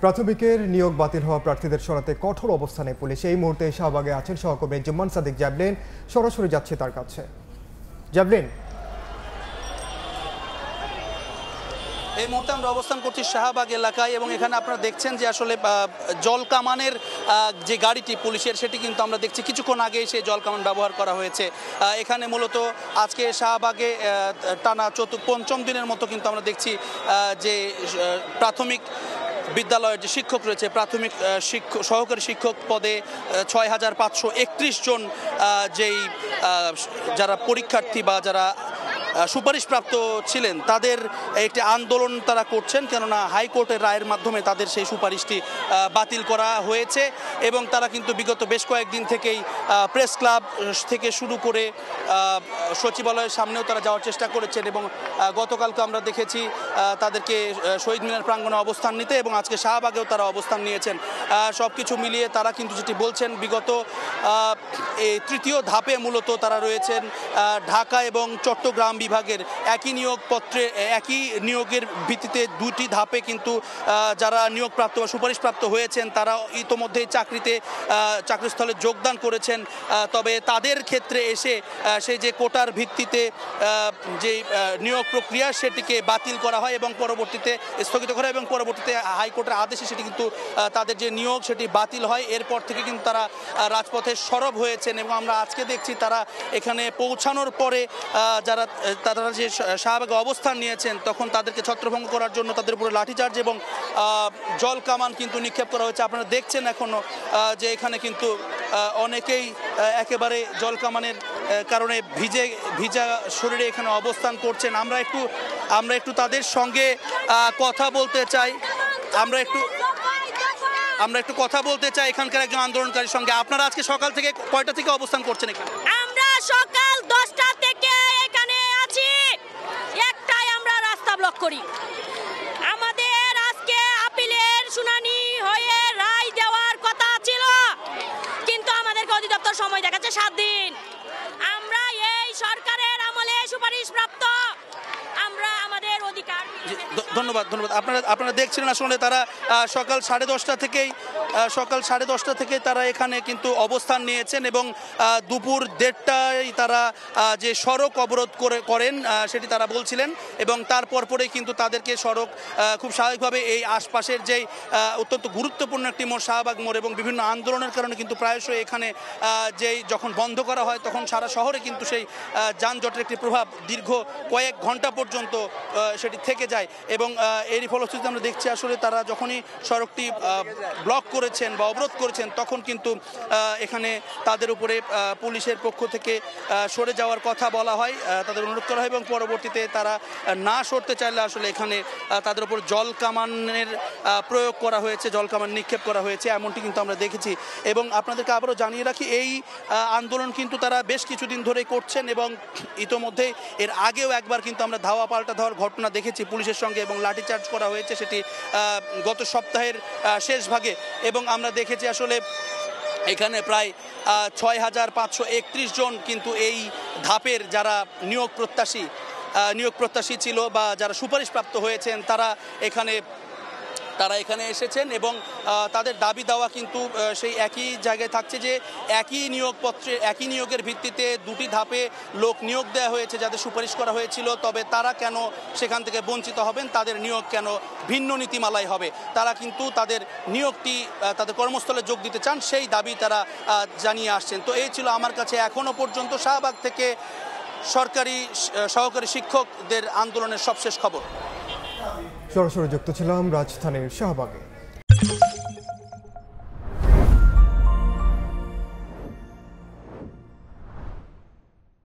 প্রাথমিকের নিয়োগ বাতিল হওয়া প্রার্থীদের সরাতে কঠোর অবস্থানে পুলিশ। এই মুহূর্তে শাহবাগে আছেন সহকর্মী জুম্মান সাদিক জ্যাভলিন, সরাসরি যাচ্ছে তার কাছে। জ্যাভলিন, এই মুহূর্তে আমরা অবস্থান করছি শাহবাগ এলাকায় এবং এখানে আপনারা দেখছেন যে আসলে জল কামানের যে গাড়িটি পুলিশের সেটি কিন্তু আমরা দেখছি কিছুক্ষণ আগে সেই জল কামান ব্যবহার করা হয়েছে। এখানে মূলত আজকে শাহবাগে টানা পঞ্চম দিনের মতো কিন্তু আমরা দেখছি যে প্রাথমিক বিদ্যালয়ের যে শিক্ষক রয়েছে, প্রাথমিক সহকারী শিক্ষক পদে ৬,৫৩১ জন যেই যারা পরীক্ষার্থী বা যারা সুপারিশপ্রাপ্ত ছিলেন তাদের একটি আন্দোলন তারা করছেন, কেননা হাইকোর্টের রায়ের মাধ্যমে তাদের সেই সুপারিশটি বাতিল করা হয়েছে এবং তারা কিন্তু বিগত বেশ কয়েকদিন থেকেই প্রেস ক্লাব থেকে শুরু করে সচিবালয়ের সামনেও তারা যাওয়ার চেষ্টা করেছেন এবং গতকালকে আমরা দেখেছি তাদেরকে শহীদ মিনার প্রাঙ্গণে অবস্থান নিতে এবং আজকে শাহবাগেও তারা অবস্থান নিয়েছেন। সব কিছু মিলিয়ে তারা কিন্তু যেটি বলছেন, বিগত এই তৃতীয় ধাপে মূলত তারা রয়েছেন ঢাকা এবং চট্টগ্রাম বিভাগের একই নিয়োগপত্রে একই নিয়োগের ভিত্তিতে দুটি ধাপে কিন্তু যারা নিয়োগপ্রাপ্ত বা সুপারিশপ্রাপ্ত হয়েছেন তারা ইতোমধ্যেই চাকরিস্থলে যোগদান করেছেন। তবে তাদের ক্ষেত্রে এসে সেই যে কোটার ভিত্তিতে যে নিয়োগ প্রক্রিয়া সেটিকে বাতিল করা হয় এবং পরবর্তীতে স্থগিত করা হয় এবং পরবর্তীতে হাইকোর্টের আদেশে সেটি কিন্তু তাদের যে নিয়োগ সেটি বাতিল হয়। এরপর থেকে কিন্তু তারা রাজপথে সরব হয়েছেন এবং আমরা আজকে দেখছি তারা এখানে পৌঁছানোর পরে তারা যে শাহবাগে অবস্থান নিয়েছেন তখন তাদেরকে ছত্রভঙ্গ করার জন্য তাদের উপরে লাঠিচার্জ এবং জল কামান কিন্তু নিক্ষেপ করা হয়েছে। আপনারা দেখছেন এখনো যে এখানে কিন্তু অনেকেই একেবারে জল কামানের কারণে ভিজা শরীরে এখানে অবস্থান করছেন। আমরা একটু তাদের সঙ্গে কথা বলতে চাই। আমরা একটু কথা বলতে চাই এখানকার একজন আন্দোলনকারীর সঙ্গে। আপনারা আজকে সকাল থেকে কয়টা থেকে অবস্থান করছেন এখানে? আমরা সকাল 10টা থেকে এখানে আছি, একটাই আমরা রাস্তা ব্লক করি। আমাদের আজকে আপিলের শুনানি হয়ে রায় দেওয়ার কথা ছিল, কিন্তু আমাদেরকে অধিদপ্তর সময় দেখাচ্ছে 7 দিন। আমরা এই সরকারের আমলে সুপারিশপ্রাপ্ত, আমরা আমাদের অধিকার। ধন্যবাদ। আপনারা দেখছিলেন আসলে তারা সকাল 10:30 থেকে তারা এখানে কিন্তু অবস্থান নিয়েছেন এবং দুপুর 1:30টায় তারা যে সড়ক অবরোধ করেন সেটি তারা বলছিলেন এবং তারপর পরেই কিন্তু তাদেরকে সড়ক খুব স্বাভাবিকভাবে এই আশপাশের যেই অত্যন্ত গুরুত্বপূর্ণ একটি মোড় শাহবাগ মোড় এবং বিভিন্ন আন্দোলনের কারণে কিন্তু প্রায়শই এখানে যেই যখন বন্ধ করা হয় তখন সারা শহরে কিন্তু সেই যানজটের একটি প্রভাব দীর্ঘ কয়েক ঘন্টা পর্যন্ত সেটি থেকে যায় এবং এরই ফলশ্রুতিতে আমরা দেখছি আসলে তারা যখনই সড়কটি ব্লক করেছেন বা অবরোধ করেছেন তখন কিন্তু এখানে তাদের উপরে পুলিশের পক্ষ থেকে সরে যাওয়ার কথা বলা হয়, তাদের অনুরোধ করা হয় এবং পরবর্তীতে তারা না সরতে চাইলে আসলে এখানে তাদের উপর জল কামানের প্রয়োগ করা হয়েছে, জল কামান নিক্ষেপ করা হয়েছে, এমনটি কিন্তু আমরা দেখেছি। এবং আপনাদেরকে আবারও জানিয়ে রাখি এই আন্দোলন কিন্তু তারা বেশ কিছুদিন ধরেই করছেন এবং ইতোমধ্যে এর আগেও একবার কিন্তু আমরা ধাওয়া পাল্টা ধাওয়ার ঘটনা দেখেছি পুলিশের সঙ্গে এবং লাঠিচার্জ করা হয়েছে সেটি গত সপ্তাহের শেষ ভাগে এবং আমরা দেখেছি আসলে এখানে প্রায় ৬,৫৩১ জন কিন্তু এই ধাপের যারা নিয়োগ প্রত্যাশী ছিল বা যারা সুপারিশপ্রাপ্ত হয়েছেন তারা এখানে এসেছেন এবং তাদের দাবি দেওয়া কিন্তু সেই একই জায়গায় থাকছে যে একই নিয়োগের ভিত্তিতে দুটি ধাপে লোক নিয়োগ দেওয়া হয়েছে যাদের সুপারিশ করা হয়েছিল, তবে তারা কেন সেখান থেকে বঞ্চিত হবেন, তাদের নিয়োগ কেন ভিন্ন নীতিমালায় হবে, তারা কিন্তু তাদের নিয়োগটি তাদের কর্মস্থলে যোগ দিতে চান সেই দাবি তারা জানিয়ে আসছেন। তো এই ছিল আমার কাছে এখনো পর্যন্ত শাহবাগ থেকে সহকারী শিক্ষকদের আন্দোলনের সবশেষ খবর। সরাসরি যুক্ত ছিলাম রাজধানীর শাহবাগে।